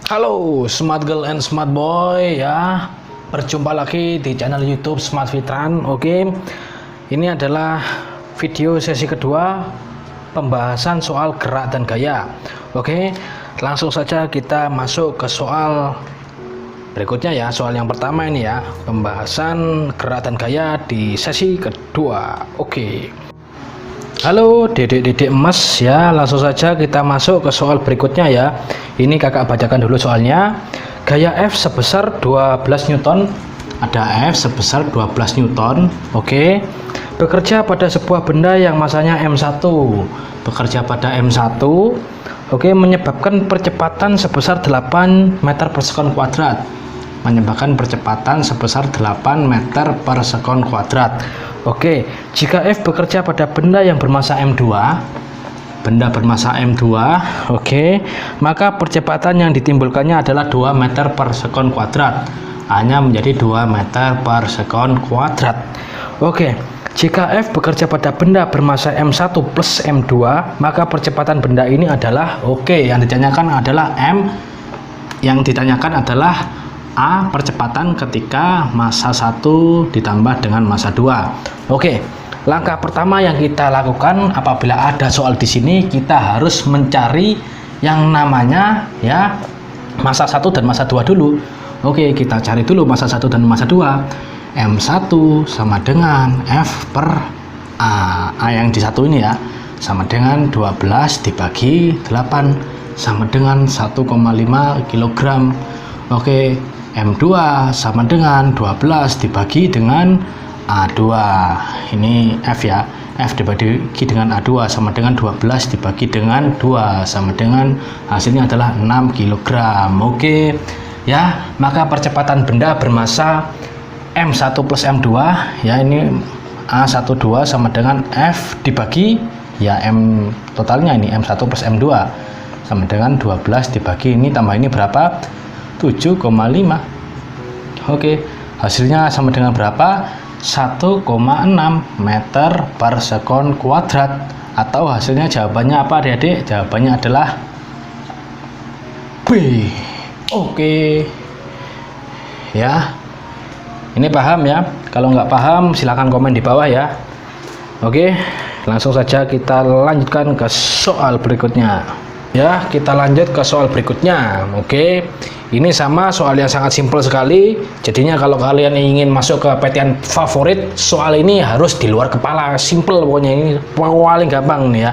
Halo smart girl and smart boy ya, berjumpa lagi di channel YouTube Smart Fitran. Oke, ini adalah video sesi kedua pembahasan soal gerak dan gaya. Oke, langsung saja kita masuk ke soal berikutnya ya. Soal yang pertama ini ya, pembahasan gerak dan gaya di sesi kedua. Oke, halo dedek-dedek emas ya, langsung saja kita masuk ke soal berikutnya ya. Ini kakak bacakan dulu soalnya. Gaya F sebesar 12 Newton. Ada F sebesar 12 Newton. Oke. Bekerja pada sebuah benda yang masanya M1. Bekerja pada M1. Oke, menyebabkan percepatan sebesar 8 meter per sekon kuadrat. Menyebabkan percepatan sebesar 8 meter per sekon kuadrat. Oke, jika F bekerja pada benda yang bermasa M2, benda bermasa M2, oke, maka percepatan yang ditimbulkannya adalah 2 meter per sekon kuadrat. Hanya menjadi 2 meter per sekon kuadrat. Oke, jika F bekerja pada benda bermasa M1 plus M2, maka percepatan benda ini adalah, yang ditanyakan adalah A, percepatan ketika massa 1 ditambah dengan massa 2. Oke, langkah pertama yang kita lakukan apabila ada soal di sini, kita harus mencari yang namanya ya massa 1 dan massa 2 dulu. Oke, kita cari dulu massa 1 dan massa 2. M1 sama dengan F per A. A yang di satu ini ya, sama dengan 12 dibagi 8 sama dengan 1,5 kg. Oke, M2 sama dengan 12 dibagi dengan A2. Ini F ya. F dibagi dengan A2 sama dengan 12 dibagi dengan 2 sama dengan hasilnya adalah 6 kg. Oke. Ya, maka percepatan benda bermasa M1 plus M2 ya, ini A12 sama dengan F dibagi ya M totalnya ini M1 plus M2 sama dengan 12 dibagi ini tambah ini berapa? 7,5. Oke, hasilnya sama dengan berapa? 1,6 meter per sekon kuadrat. Atau hasilnya jawabannya apa adik-adik? Jawabannya adalah B. Oke ya, ini paham ya? Kalau nggak paham silahkan komen di bawah ya. Oke, langsung saja kita lanjutkan ke soal berikutnya ya. Kita lanjut ke soal berikutnya. Oke, ini sama soal yang sangat simpel sekali. Jadinya kalau kalian ingin masuk ke PTN favorit, soal ini harus di luar kepala, simple pokoknya, ini paling gampang nih ya.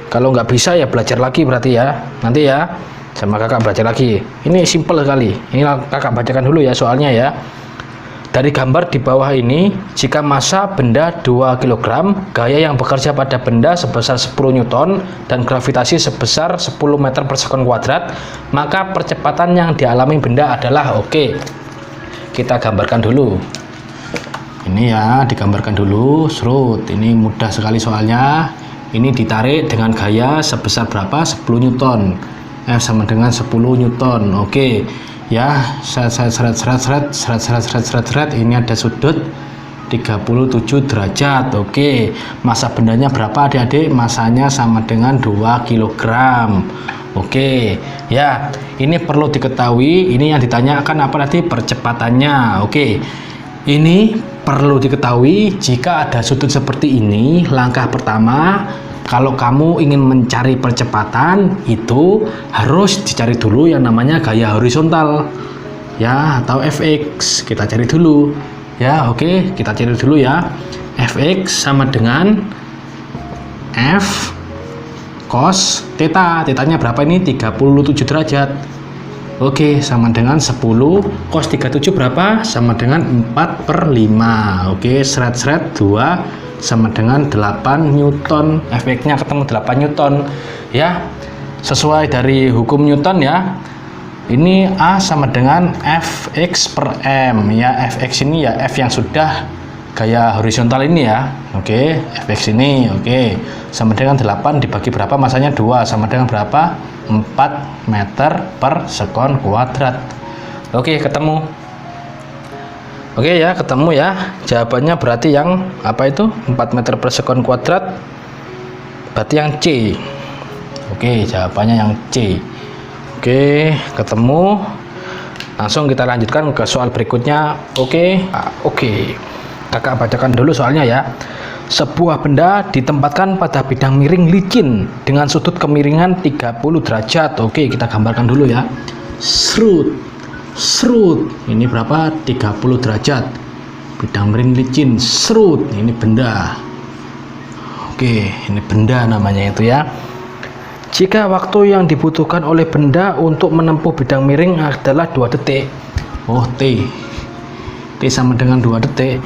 Kalau nggak bisa ya belajar lagi berarti ya, nanti ya sama kakak belajar lagi. Ini simple sekali. Ini kakak bacakan dulu ya soalnya ya. Dari gambar di bawah ini, jika massa benda 2 kg, gaya yang bekerja pada benda sebesar 10 Newton, dan gravitasi sebesar 10 meter per sekon kuadrat, maka percepatan yang dialami benda adalah, kita gambarkan dulu. Ini ya, digambarkan dulu, serut. Ini mudah sekali soalnya. Ini ditarik dengan gaya sebesar berapa? 10 Newton. F sama dengan 10 Newton. Oke. Ya, seret. Ini ada sudut 37 derajat. Oke, massa bendanya berapa adik-adik? Massanya sama dengan 2 kg. Oke ya, ini perlu diketahui. Ini yang ditanyakan apa tadi? Percepatannya. Oke, ini perlu diketahui. Jika ada sudut seperti ini, langkah pertama kalau kamu ingin mencari percepatan, itu harus dicari dulu yang namanya gaya horizontal ya, atau Fx. Kita cari dulu ya. Oke, kita cari dulu ya. Fx sama dengan F cos theta. Tetanya berapa ini? 37 derajat. Oke, sama dengan 10 cos 37 berapa? Sama dengan 4/5. Oke, seret 2 sama dengan 8 Newton. Efeknya ketemu 8 Newton ya, sesuai dari hukum Newton ya. Ini A sama dengan Fx per M ya. Fx ini ya F yang sudah gaya horizontal ini ya. Oke, Fx ini sama dengan 8 dibagi berapa? Masanya 2 sama dengan berapa? 4 meter per sekon kuadrat. Oke, ketemu. Oke ya, ketemu ya. Jawabannya berarti yang apa itu? 4 meter per sekon kuadrat. Berarti yang C. Oke, jawabannya yang C. Oke, ketemu. Langsung kita lanjutkan ke soal berikutnya. Oke. Kakak bacakan dulu soalnya ya. Sebuah benda ditempatkan pada bidang miring licin dengan sudut kemiringan 30 derajat. Oke, kita gambarkan dulu ya. Serut. Ini berapa? 30 derajat. Bidang miring licin, serut. Ini benda. Oke, ini benda namanya itu ya. Jika waktu yang dibutuhkan oleh benda untuk menempuh bidang miring adalah 2 detik. Oh, T sama dengan 2 detik.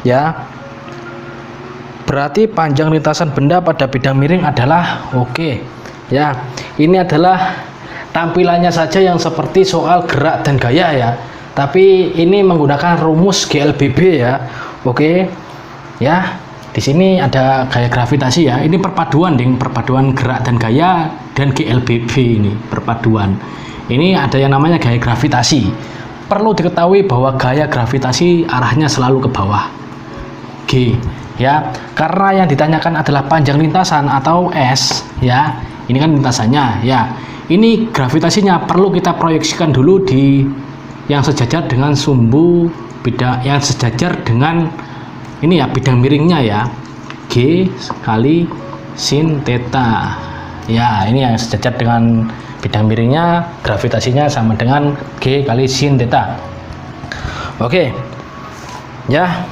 Ya. Berarti panjang lintasan benda pada bidang miring adalah ya. Ini adalah tampilannya saja yang seperti soal gerak dan gaya ya. Tapi ini menggunakan rumus GLBB ya. Ya. Di sini ada gaya gravitasi ya. Ini perpaduan gerak dan gaya dan GLBB ini perpaduan. Ini ada yang namanya gaya gravitasi. Perlu diketahui bahwa gaya gravitasi arahnya selalu ke bawah. G ya. Karena yang ditanyakan adalah panjang lintasan atau S ya. Ini kan lintasannya ya. Ini gravitasinya perlu kita proyeksikan dulu di yang sejajar dengan sumbu bidang yang sejajar dengan ini ya bidang miringnya ya, G kali sin theta ya. Ini yang sejajar dengan bidang miringnya, gravitasinya sama dengan G kali sin theta. Oke ya,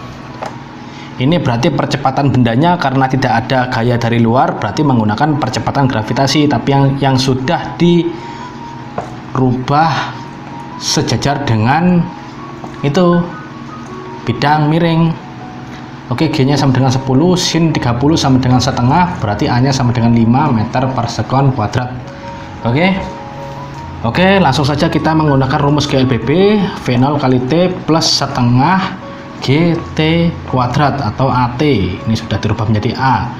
ini berarti percepatan bendanya karena tidak ada gaya dari luar, berarti menggunakan percepatan gravitasi, tapi yang sudah dirubah sejajar dengan itu bidang miring. Oke, G-nya sama dengan 10, sin 30 sama dengan setengah, berarti A-nya sama dengan 5 meter per sekon kuadrat. Oke, langsung saja kita menggunakan rumus GLBB, V0 kali T plus setengah GT kuadrat atau AT. Ini sudah dirubah menjadi A.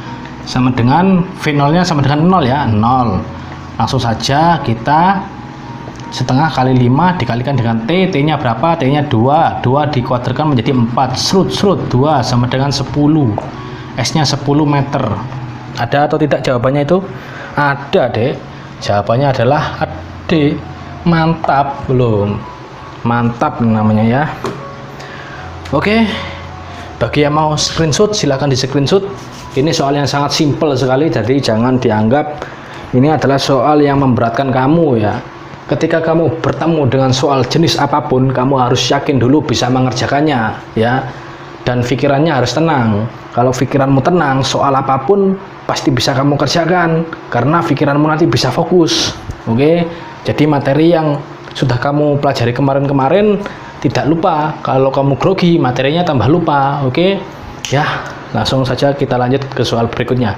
Sama dengan V0-nya sama dengan 0 ya, 0. Langsung saja kita setengah kali 5 dikalikan dengan T, T-nya berapa? T-nya 2 dikuadratkan menjadi 4, serut 2 sama dengan 10, S-nya 10 meter. Ada atau tidak jawabannya itu? Ada dek, jawabannya adalah D. Mantap belum? Mantap namanya ya. Oke, bagi yang mau screenshot silahkan di screenshot. Ini soal yang sangat simpel sekali, jadi jangan dianggap ini adalah soal yang memberatkan kamu ya. Ketika kamu bertemu dengan soal jenis apapun, kamu harus yakin dulu bisa mengerjakannya ya. Dan pikirannya harus tenang. Kalau pikiranmu tenang, soal apapun pasti bisa kamu kerjakan karena pikiranmu nanti bisa fokus. Jadi materi yang sudah kamu pelajari kemarin-kemarin tidak lupa. Kalau kamu grogi, materinya tambah lupa. Ya, langsung saja kita lanjut ke soal berikutnya.